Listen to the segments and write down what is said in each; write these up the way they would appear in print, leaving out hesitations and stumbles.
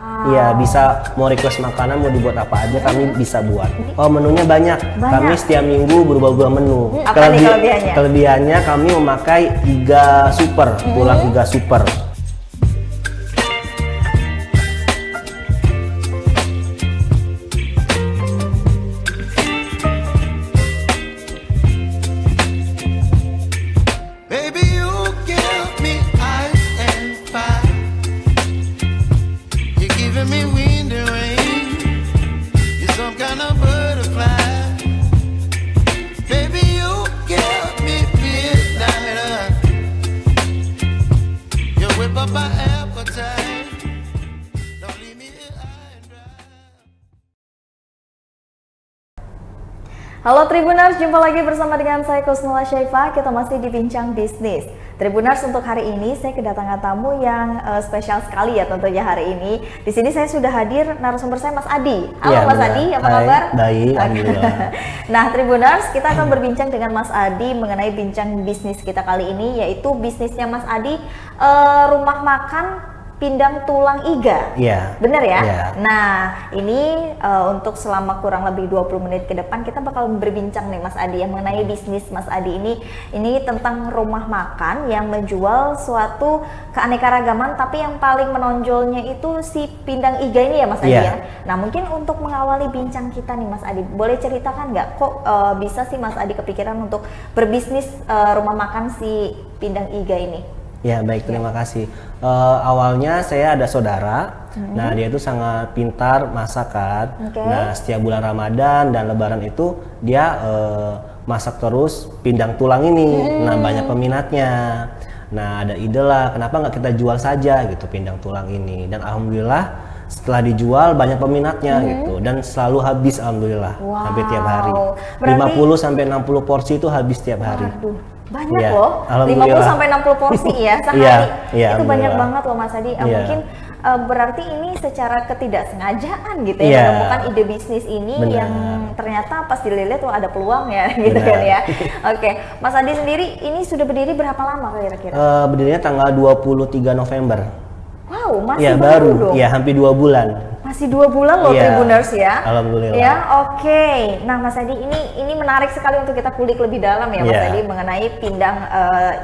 Iya, bisa mau request makanan mau dibuat apa aja kami bisa buat. Oh, menunya banyak. Kami setiap minggu berubah-ubah menu. Apa nih kelebihannya? Kelebihannya kami memakai iga super, tulang iga super. Halo Tribuners, jumpa lagi bersama dengan saya Kusnula Syaifa. Kita masih di Bincang Bisnis. Tribuners, untuk hari ini saya kedatangan tamu yang spesial sekali ya tentunya hari ini. Di sini saya sudah hadir narasumber saya Mas Adi. Halo ya, Mas Adi, apa kabar? Baik, alhamdulillah. Nah Tribuners, kita akan berbincang dengan Mas Adi mengenai bincang bisnis kita kali ini, yaitu bisnisnya Mas Adi, rumah makan pindang tulang iga. Iya. Bener ya? Yeah. Nah, ini untuk selama kurang lebih 20 menit ke depan kita bakal berbincang nih Mas Adi yang mengenai bisnis Mas Adi ini tentang rumah makan yang menjual suatu keanekaragaman, tapi yang paling menonjolnya itu si pindang iga ini ya Mas Adi ya. Nah, mungkin untuk mengawali bincang kita nih Mas Adi, boleh ceritakan nggak kok bisa sih Mas Adi kepikiran untuk berbisnis rumah makan si pindang iga ini? Ya baik, terima kasih. Awalnya saya ada saudara, nah dia itu sangat pintar masak kan. Nah setiap bulan Ramadan dan Lebaran itu dia masak terus pindang tulang ini. Nah banyak peminatnya. Nah ada ide lah, kenapa nggak kita jual saja gitu pindang tulang ini. Dan alhamdulillah setelah dijual banyak peminatnya gitu, dan selalu habis alhamdulillah. Hampir tiap hari. Berarti 50 sampai 60 porsi itu habis tiap hari. Banyak loh, 50 sampai 60 porsi ya sehari. Itu banyak banget loh Mas Adi. Mungkin berarti ini secara ketidaksengajaan gitu ya, menemukan ide bisnis ini. Yang ternyata pas dilihat tuh ada peluang ya gitu kan ya. Oke, Mas Adi sendiri ini sudah berdiri berapa lama kira-kira? Berdirinya tanggal 23 November. Wow, masih baru dong. Ya, hampir 2 bulan. Masih 2 bulan loh Tribuners ya. Alhamdulillah. Ya, oke. Nah, Mas Adi ini menarik sekali untuk kita kulik lebih dalam ya Mas Adi mengenai pindang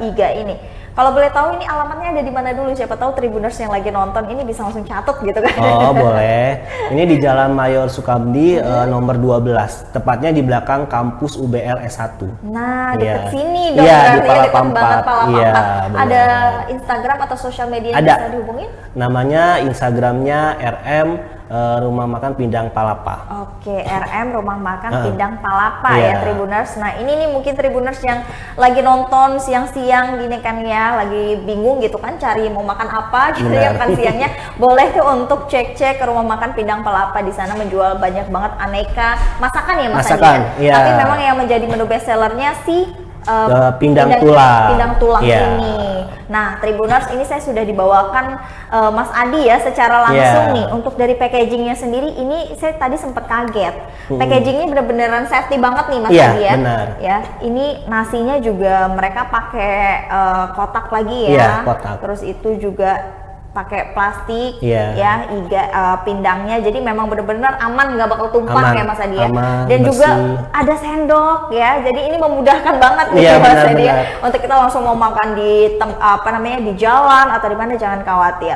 iga ini. Kalau boleh tahu ini alamatnya ada di mana dulu? Siapa tahu Tribuners yang lagi nonton ini bisa langsung catat gitu kan. Oh, boleh. Ini di Jalan Mayor Sukamdi nomor 12. Tepatnya di belakang kampus UBL S1. Nah, dekat sini dong berarti ya, dekat banget Palapampat. Ada Instagram atau sosial media yang bisa dihubungin? Namanya Instagramnya RM Rumah Makan Pindang Palapa. Oke, RM Rumah Makan Pindang Palapa ya Tribuners. Nah ini nih mungkin Tribuners yang lagi nonton siang-siang gini kan ya, lagi bingung gitu kan cari mau makan apa gitu ya kan siangnya, boleh tuh untuk cek-cek ke Rumah Makan Pindang Palapa. Di sana menjual banyak banget aneka masakan ya Mas Adi. Tapi memang yang menjadi menu best sellernya pindang tulang ini. Nah Tribuners, ini saya sudah dibawakan Mas Adi ya secara langsung nih. Untuk dari packagingnya sendiri ini saya tadi sempat kaget. Packagingnya bener-beneran safety banget nih Mas Adi ya. Benar. Ya, ini nasinya juga mereka pakai kotak lagi ya. Kotak. Terus itu juga pakai plastik ya, pindangnya, jadi memang benar-benar aman, nggak bakal tumpah ya Mas Adi ya. Dan bersih. Juga ada sendok ya, jadi ini memudahkan banget nih Mas Adi ya, untuk kita langsung mau makan di di jalan atau di mana, jangan khawatir.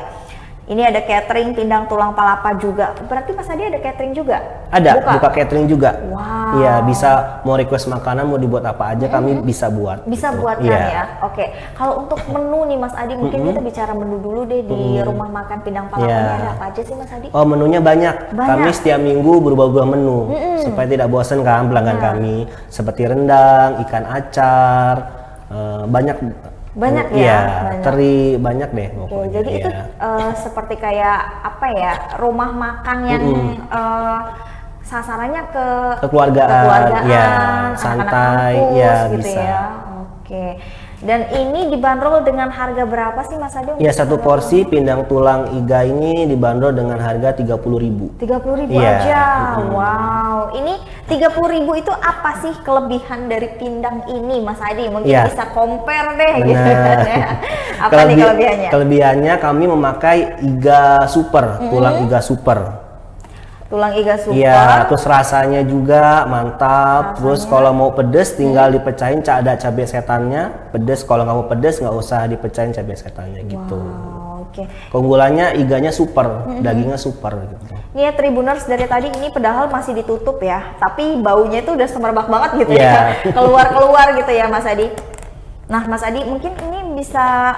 Ini ada catering pindang tulang palapa juga. Berarti Mas Adi ada catering juga? Ada, buka catering juga. Wow. Iya, bisa mau request makanan mau dibuat apa aja kami bisa buat. Bisa gitu. Buatkan ya. Oke. Kalau untuk menu nih Mas Adi, mungkin kita bicara menu dulu deh di Rumah Makan Pindang Palapa ini ada apa aja sih Mas Adi? Oh, menunya banyak. Kami setiap minggu berubah-ubah menu supaya tidak bosan kan pelanggan kami. Seperti rendang, ikan acar, banyak ya, banyak. Teri banyak deh. Oke, jadi itu seperti kayak apa ya, rumah makan yang sasarannya ke kekeluargaan, ya, santai, kampus, ya gitu bisa. Ya. Oke. Dan ini dibanderol dengan harga berapa sih Mas Adi? Ya, satu porsi pindang tulang iga ini dibanderol dengan harga 30.000. 30.000 Iya. aja. Wow, ini 30.000 itu apa sih kelebihan dari pindang ini Mas Adi? Mungkin Iya. bisa compare deh gitu Benar. kan ya. Apa nih kelebihannya? Kelebihannya kami memakai iga super, tulang iga super. Tulang iga super. Iya, terus rasanya juga mantap. Terus kalau mau pedes tinggal dipecahin ada cabai setannya. Pedes kalau nggak mau pedes nggak usah dipecahin cabai setannya gitu. Wow, oke. Keunggulannya iganya super, dagingnya super gitu. Ini ya Tribuners, dari tadi ini padahal masih ditutup ya, tapi baunya itu udah semerbak banget gitu Iya. ya, keluar-keluar gitu ya Mas Adi. Nah Mas Adi mungkin ini bisa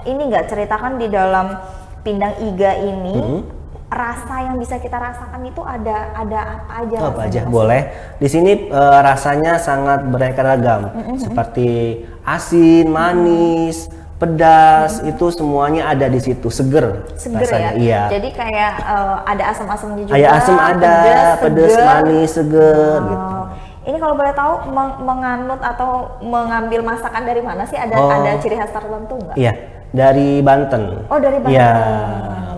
ini nggak ceritakan di dalam pindang iga ini rasa yang bisa kita rasakan itu ada apa aja? Apa rasanya, aja Mas? boleh. Di sini rasanya sangat beraneka ragam, seperti asin, manis, pedas, itu semuanya ada di situ. Seger rasanya. Ya. Iya. Jadi kayak ada asam-asamnya juga. Kayak asam ada, pedas, seger. manis, seger Wow. gitu. Ini kalau boleh tahu menganut atau mengambil masakan dari mana sih? Ada ciri khas tertentu nggak? Iya, dari Banten. Oh, dari Banten. Iya.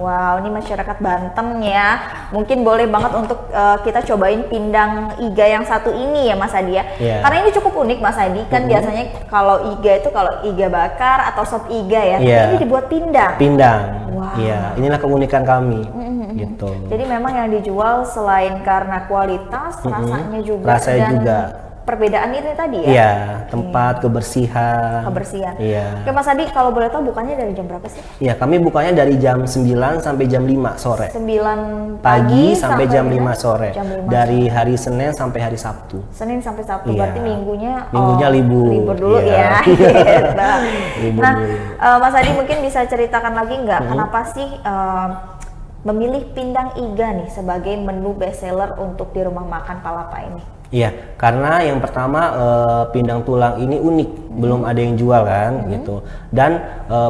Wow, ini masyarakat Banten ya. Mungkin boleh banget untuk kita cobain pindang iga yang satu ini ya Mas Adi ya. Iya. Karena ini cukup unik Mas Adi. Kan biasanya kalau iga itu kalau iga bakar atau sop iga ya. Iya. Tapi ini dibuat pindang. Pindang. Wow. Iya, inilah keunikan kami. Gitu. Jadi memang yang dijual selain karena kualitas, rasanya juga. Rasanya dan juga. Perbedaan ini tadi ya. Iya, tempat kebersihan. Kebersihan. Iya. Oke Mas Adi, kalau boleh tahu bukannya dari jam berapa sih? Iya, kami bukanya dari jam 9 sampai jam 5 sore. 9 Pagi sampai jam 5 sore. Jam 5 Dari hari Senin sampai hari Sabtu. Senin sampai Sabtu, Iya. berarti minggunya Libur. libur dulu Iya. ya. Gitu. Libur Nah, dulu. Mas Adi mungkin bisa ceritakan lagi nggak kenapa sih memilih pindang iga nih sebagai menu best seller untuk di rumah makan Palapa ini? Iya, karena yang pertama pindang tulang ini unik, belum ada yang jual kan, gitu. Dan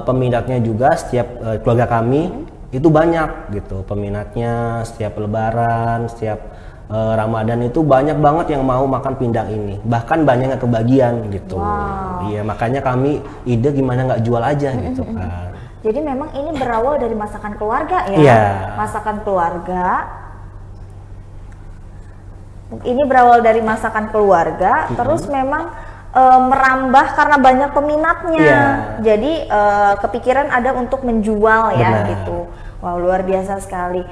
peminatnya juga setiap keluarga kami itu banyak gitu, peminatnya setiap Lebaran, setiap Ramadan itu banyak banget yang mau makan pindang ini. Bahkan banyak yang kebagian gitu. Wow. Iya, makanya kami ide gimana nggak jual aja gitu kan. Jadi memang ini berawal dari masakan keluarga ya? Iya. Masakan keluarga. Ini berawal dari masakan keluarga, terus memang merambah karena banyak peminatnya. Iya. Jadi kepikiran ada untuk menjual ya Benar. gitu. Wow, luar biasa sekali.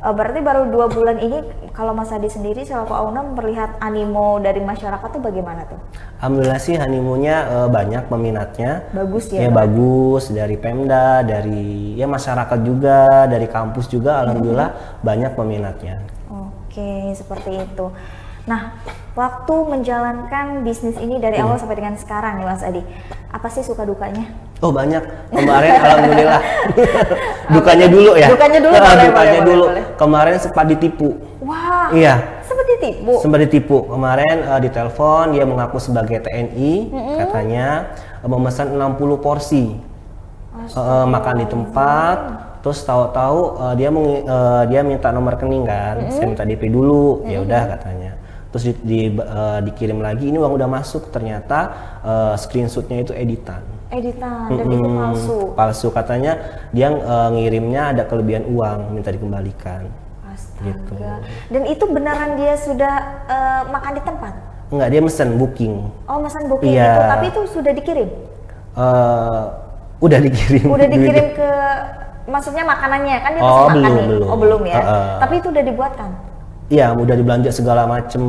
Berarti baru 2 bulan ini, kalau Mas Adi sendiri selaku owner melihat animo dari masyarakat tuh bagaimana tuh? Alhamdulillah sih animonya banyak peminatnya. Bagus ya? Ya Bang? bagus, dari Pemda, dari ya masyarakat juga, dari kampus juga, alhamdulillah banyak peminatnya. Oke, seperti itu. Nah, waktu menjalankan bisnis ini dari awal sampai dengan sekarang nih Mas Adi, apa sih suka dukanya? Oh banyak, kemarin alhamdulillah. Dukanya dulu ya. Dukanya dulu, boleh, Dukanya boleh, dulu. boleh. Kemarin sempat ditipu. Wah, Iya. sempat ditipu. Sempat ditipu. Kemarin ditelepon dia mengaku sebagai TNI, katanya memesan 60 porsi. Makan di tempat. Terus tahu-tahu dia minta nomor rekening kan, saya minta DP dulu, ya udah katanya. Terus dikirim lagi, ini uang udah masuk, ternyata screenshotnya itu editan. Editan, dan itu palsu. Palsu, katanya dia ngirimnya ada kelebihan uang, minta dikembalikan. Astaga. Gitu. Dan itu beneran dia sudah makan di tempat? Enggak, dia mesen booking. Oh, pesan booking Iya. itu, tapi itu sudah dikirim? Udah dikirim. Udah dikirim ke, maksudnya makanannya kan dia Oh, pesen makan belum, nih? belum. Oh belum ya? Tapi itu udah dibuatkan? Iya, udah dibelanja segala macem.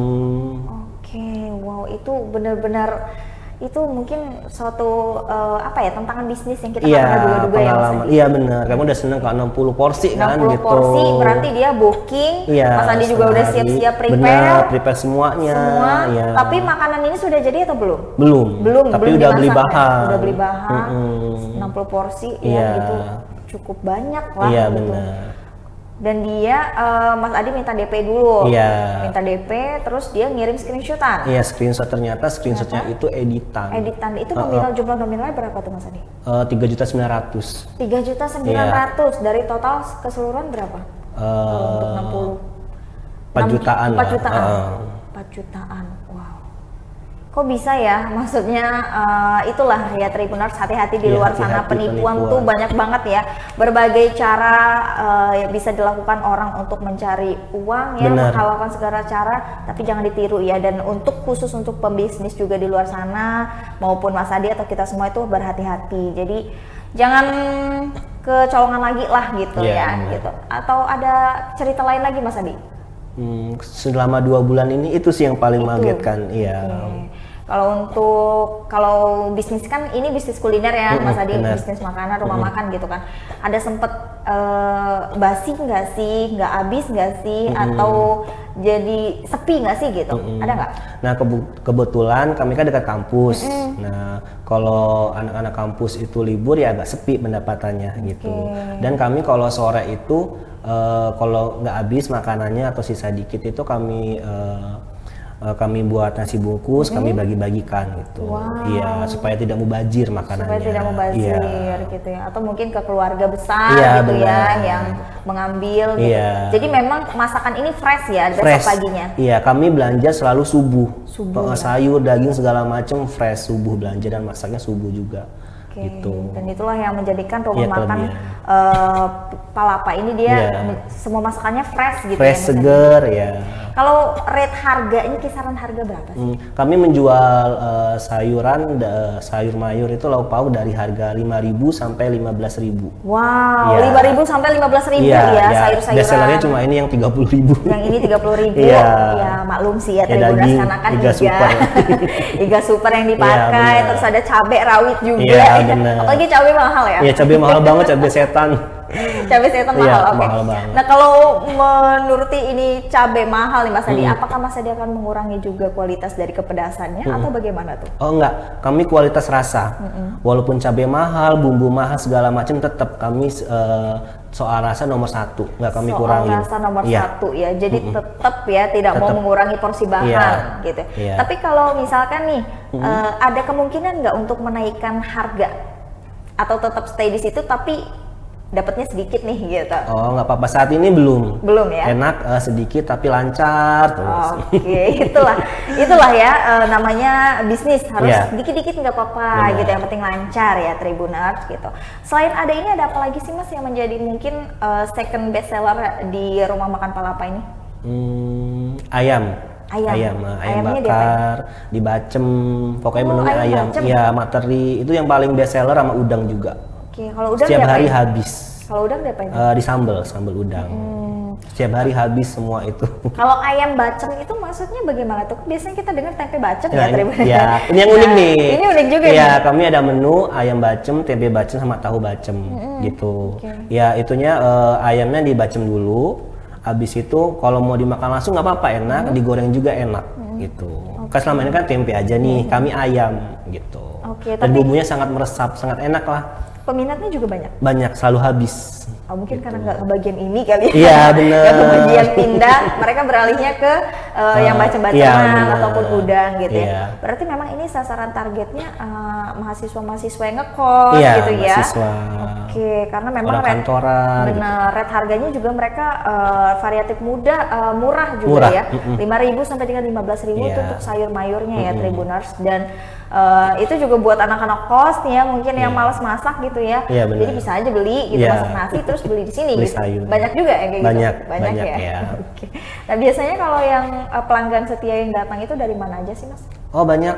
Oke, wow, itu benar-benar itu mungkin suatu apa ya, tantangan bisnis yang kita nggak Iya, pernah duga-duga ya Mas pengalaman. Adi. Iya benar. Kamu udah seneng kalau 60 porsi kan 60 gitu. porsi berarti dia booking, Iya, Mas Andi juga udah sehari. siap-siap prepare. Benar, prepare semuanya. Semua, Iya. tapi makanan ini sudah jadi atau belum? Belum. Tapi belum udah beli dimasak, bahan. ya? Udah beli bahan. Mm-mm. 60 porsi Iya. ya itu cukup banyak lah Iya gitu. benar. Dan dia Mas Adi minta DP dulu. Iya. Minta DP terus dia ngirim screenshotan. Iya, ternyata screenshotnya itu editan. Editan itu nominal, jumlah nominalnya berapa tuh Mas Adi? 3.900.000. 3.900.000 dari total keseluruhan berapa? Kalau untuk 60 4 jutaan 4 lah. jutaan. Heeh. 4 jutaan. Wow. Kok bisa ya? Maksudnya itulah ya Tribuners, hati-hati di Iya, luar sana, hati-hati penipuan tuh banyak banget ya. Berbagai cara yang bisa dilakukan orang untuk mencari uang ya, Benar. menghalalkan segala cara, tapi jangan ditiru ya. Dan untuk khusus untuk pembisnis juga di luar sana maupun Mas Adi atau kita semua itu berhati-hati. Jadi jangan kecolongan lagi lah gitu Iya, ya, benar. gitu. Atau ada cerita lain lagi Mas Adi? Selama 2 bulan ini itu sih yang paling mengagetkan. Iya. Oke. Kalau bisnis kan ini bisnis kuliner ya Mas Adi, benar. bisnis makanan, rumah makan gitu kan. Ada sempet basi nggak sih, nggak habis nggak sih, atau jadi sepi nggak sih gitu? Ada nggak? Nah kebetulan kami kan dekat kampus. Nah kalau anak-anak kampus itu libur ya agak sepi pendapatannya gitu. Dan kami kalau sore itu kalau nggak habis makanannya atau sisa dikit itu kami buat nasi bungkus, kami bagi-bagikan gitu. Wow. Iya, supaya tidak mubazir makanannya. Supaya tidak mubazir Iya. gitu ya, atau mungkin ke keluarga besar Iya, gitu benar. ya yang mengambil gitu. Iya. Jadi memang masakan ini fresh ya besok Fresh. paginya. Iya, kami belanja selalu subuh. Subuh, Sayur, daging segala macam fresh subuh belanja dan masaknya subuh juga. Oke, Gitu. dan itulah yang menjadikan rumah Iya, makan kelebihan. Palapa ini dia Iya. semua masakannya fresh gitu Fresh, ya. Mas Adi? seger ya. Kalau rate harganya, kisaran harga berapa sih? Kami menjual sayur mayur itu lauk pauk dari harga 5.000 sampai 15.000. Wow, Iya. 5.000 sampai 15.000 ya sayur-sayuran. Bestsellernya cuma ini yang 30.000. Yang ini 30.000. Iya. Ya maklum sih ya, Ya, Tribuners daging, karena kan Iga Super. Iga super yang Iya, dipakai, benar. terus ada cabai rawit juga. Iya, benar. Apalagi cabai mahal ya. Iya, cabai mahal banget, cabai setan. Cabai setan Iya, mahal, oke. mahal banget. Nah kalau menuruti ini cabai mahal nih Mas Adi, apakah Mas Adi akan mengurangi juga kualitas dari kepedasannya atau bagaimana tuh? Oh enggak, kami kualitas rasa. Walaupun cabai mahal, bumbu mahal segala macam, tetap kami soal rasa nomor 1, nggak kami Soal kurangin. rasa nomor Iya. 1 ya, jadi tetap ya tidak mau Tetep. mengurangi porsi bahan Iya. gitu. Iya. Tapi kalau misalkan nih ada kemungkinan nggak untuk menaikkan harga atau tetap stay di situ tapi dapatnya sedikit nih gitu? Oh nggak apa-apa, saat ini belum. Belum ya? Enak sedikit tapi lancar terus. Oke, itulah ya namanya bisnis, harus Iya. dikit-dikit nggak apa-apa Benar. gitu, yang penting lancar ya Tribuners gitu. Selain ada ini, ada apa lagi sih Mas yang menjadi mungkin second best seller di rumah makan Palapa ini? Ayam. Ayam. Ayam Ayamnya bakar, dibacem, pokoknya Oh, menunya ayam ayam. bacem. Iya, materi itu yang paling best seller sama udang juga. Oke, kalau udang Setiap hari diapain? habis. Kalau udang diapain? Di sambal udang. Setiap hari habis semua itu. Kalau ayam bacem itu maksudnya bagaimana tuh? Biasanya kita dengar tempe bacem ya, Tribuners. Ya, ini yang unik Nah, nih. Ini unik juga ya, nih. kami ada menu ayam bacem, tempe bacem sama tahu bacem gitu. Oke. Ya, itunya ayamnya dibacem dulu. Habis itu kalau mau dimakan langsung nggak apa-apa, enak, digoreng juga enak gitu. Kan selama ini kan tempe aja nih, kami ayam gitu. Oke, Dan tapi- bumbunya sangat meresap, sangat enak lah. Peminatnya juga banyak. Banyak, selalu habis. Oh, mungkin karena nggak kebagian ini kali ya. Iya, bener. Nggak kebagian pindah, mereka beralihnya ke yang iya, bacem-baceman bener. ataupun udang gitu Iya. ya. Berarti memang ini sasaran targetnya mahasiswa-mahasiswa yang ngekos Iya, gitu ya. mahasiswa. Oke, karena memang Orang kantoran, gitu. benar, rate harganya juga mereka variatif murah juga Murah, ya. 5.000 sampai dengan 15.000 itu Iya. untuk sayur mayurnya ya Tribuners, dan itu juga buat anak-anak kos nih ya, mungkin yang malas masak gitu ya. Iya, benar. Jadi bisa aja beli gitu, Iya. masak nasi terus beli di sini Beli gitu. sayur. Banyak juga ya kayak Banyak, gitu. banyak ya. ya. Oke. Nah, biasanya kalau yang pelanggan setia yang datang itu dari mana aja sih, Mas? Oh banyak,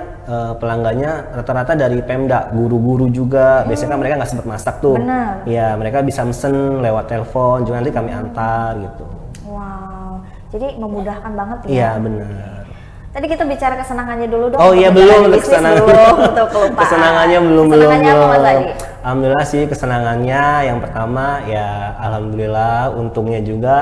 pelanggannya rata-rata dari Pemda, guru-guru juga. Biasanya kan mereka nggak sempat masak tuh. Benar. Ya mereka bisa mesen lewat telepon, juga nanti kami antar gitu. Wow. Jadi memudahkan banget ya. Iya benar. Tadi kita bicara kesenangannya dulu dong. Oh iya untuk belum, menjalani bisnis belum, untuk kelupaan. Kesenangannya belum. Kesenangannya apa Mas Adi? Alhamdulillah sih kesenangannya yang pertama ya alhamdulillah untungnya juga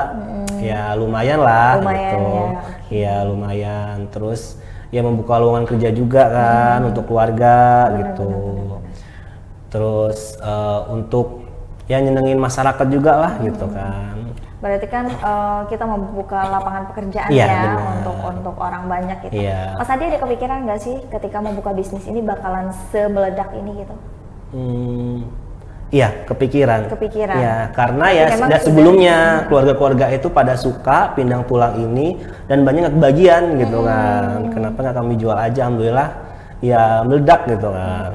ya lumayan lah Lumayan, gitu. ya. Iya lumayan. Terus ya membuka lowongan kerja juga kan untuk keluarga gitu. Terus untuk ya nyenengin masyarakat juga lah gitu kan. Berarti kan kita membuka lapangan pekerjaan Iya, ya benar. untuk orang banyak gitu. Iya. Mas Adi ada kepikiran nggak sih ketika membuka bisnis ini bakalan semeledak ini gitu? Iya, kepikiran. Kepikiran. Ya, karena Tapi ya memang sudah sudah- sebelumnya keluarga-keluarga itu pada suka pindang tulang ini dan banyak nggak kebagian gitu kan. Kenapa nggak kami jual aja? Alhamdulillah ya meledak gitu kan.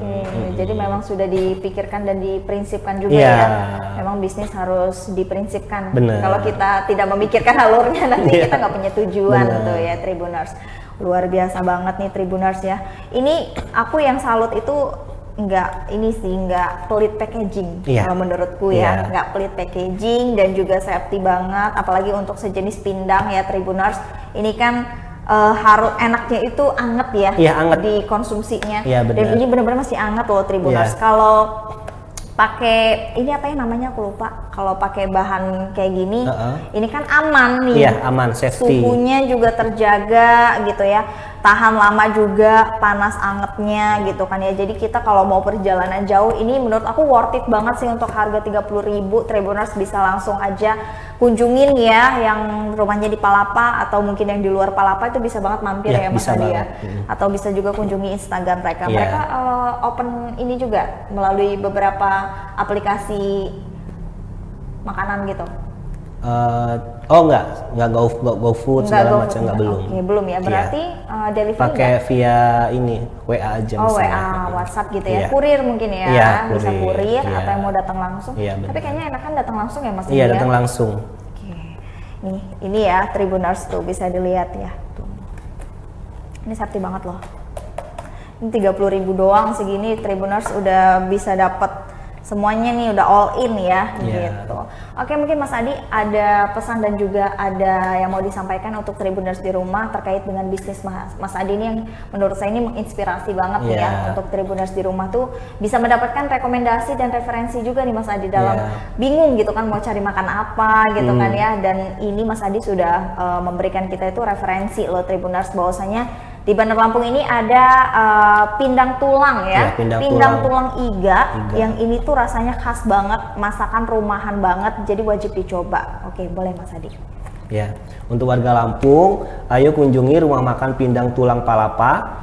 Jadi memang sudah dipikirkan dan diprinsipkan juga Iya. ya. Memang bisnis harus diprinsipkan. Bener. Kalau kita tidak memikirkan alurnya nanti Iya. kita nggak punya tujuan Bener. tuh ya Tribuners. Luar biasa banget nih Tribuners ya. Ini aku yang salut itu nggak pelit packaging. Iya. Kalau menurutku Iya. ya, nggak pelit packaging dan juga safety banget. Apalagi untuk sejenis pindang ya Tribuners. Ini kan harus enaknya itu anget ya, Iya, anget. dikonsumsinya. Iya, benar. Dan ini benar-benar masih anget loh Tribuners. Iya. Kalau pakai ini apa ya namanya aku lupa. Kalau pakai bahan kayak gini, ini kan aman nih. Iya, aman, safety. Suhunya juga terjaga gitu ya. Tahan lama juga panas angetnya gitu kan ya. Jadi kita kalau mau perjalanan jauh ini menurut aku worth it banget sih untuk harga 30.000. Tribuners bisa langsung aja kunjungin ya yang rumahnya di Palapa atau mungkin yang di luar Palapa itu bisa banget mampir Ya, ya Mas bisa Adi ya. banget. Atau bisa juga kunjungi Instagram mereka. Iya. Mereka open ini juga melalui beberapa aplikasi makanan gitu. Nggak GoFood segala macam nggak belum. Oke, belum ya. Berarti delivery Pakai nggak? via ini WA aja Oh, misalnya. WA, WhatsApp gitu ya. Iya. Kurir mungkin ya. Iya, Bisa kurir, kurir iya. atau yang mau datang langsung. Iya, Tapi benar. kayaknya enakan datang langsung ya Mas Iya, Adi ya? datang langsung. Oke. Nih, ini ya Tribuners tuh bisa dilihat ya. Tuh. Ini safety banget loh. Ini 30.000 doang segini Tribuners udah bisa dapat semuanya nih, udah all in ya Iya. gitu. Oke, mungkin Mas Adi ada pesan dan juga ada yang mau disampaikan untuk Tribuners di rumah terkait dengan bisnis Mas Adi ini yang menurut saya ini menginspirasi banget nih ya Iya. untuk Tribuners di rumah tuh bisa mendapatkan rekomendasi dan referensi juga nih Mas Adi dalam Iya. bingung gitu kan mau cari makan apa gitu kan ya. Dan ini Mas Adi sudah memberikan kita itu referensi loh Tribuners bahwasanya di Bandar Lampung ini ada pindang tulang ya, Iya, pindang tulang iga Iga. yang ini tuh rasanya khas banget, masakan rumahan banget, jadi wajib dicoba. Oke, boleh Mas Adi. Ya, untuk warga Lampung, ayo kunjungi rumah makan Pindang Tulang Palapa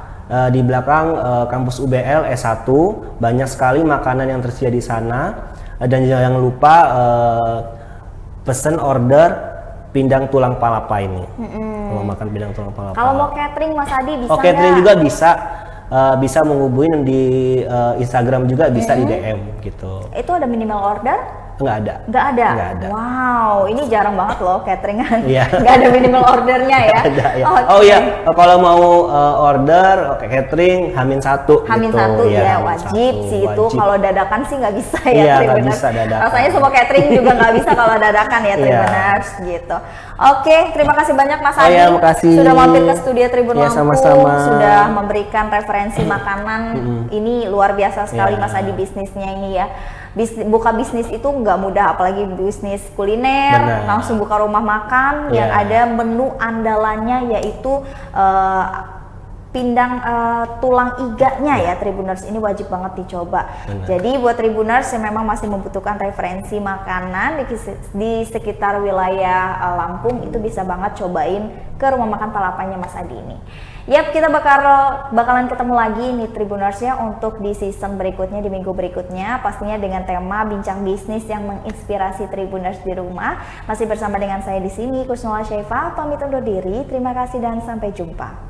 di belakang kampus UBL S1. Banyak sekali makanan yang tersedia di sana dan jangan lupa pesen order Pindang Tulang Palapa ini. Rumah makan Pindang Tulang Palapa. Kalau mau catering Mas Adi bisa Oh, catering nggak? juga bisa. Bisa menghubungin di Instagram juga, bisa di DM gitu. Itu ada minimal order? Nggak ada. Nggak ada? Nggak ada. Wow, ini jarang banget loh cateringan. Iya. Nggak ada minimal ordernya ya? Ada, ya. Oke. Oh iya, kalau mau order catering H-1 Hamin gitu. satu Iya, ya H-1, wajib sih itu. wajib. Kalau dadakan sih nggak bisa ya Iya, nggak Tribuners. bisa dadakan. Rasanya semua catering juga nggak bisa kalau dadakan ya Iya. Tribuners gitu. Oke, terima kasih banyak Mas Oh Adi. iya, makasih. Sudah mampir ke studio Tribun Iya, Lampung, sama-sama. sudah memberikan referensi makanan. Ini luar biasa sekali Iya. Mas Adi bisnisnya ini ya. Buka bisnis itu nggak mudah, apalagi bisnis kuliner, Benar. langsung buka rumah makan yang Iya. ada menu andalannya yaitu pindang tulang iganya ya Tribuners, ini wajib banget dicoba. Benar. Jadi buat Tribuners yang memang masih membutuhkan referensi makanan di sekitar wilayah Lampung itu bisa banget cobain ke rumah makan Palapanya Mas Adi ini. Yap, kita bakalan ketemu lagi nih Tribuners ya untuk di season berikutnya, di minggu berikutnya, pastinya dengan tema bincang bisnis yang menginspirasi Tribuners di rumah. Masih bersama dengan saya di sini Kusnula Syaifa, pamit undur diri. Terima kasih dan sampai jumpa.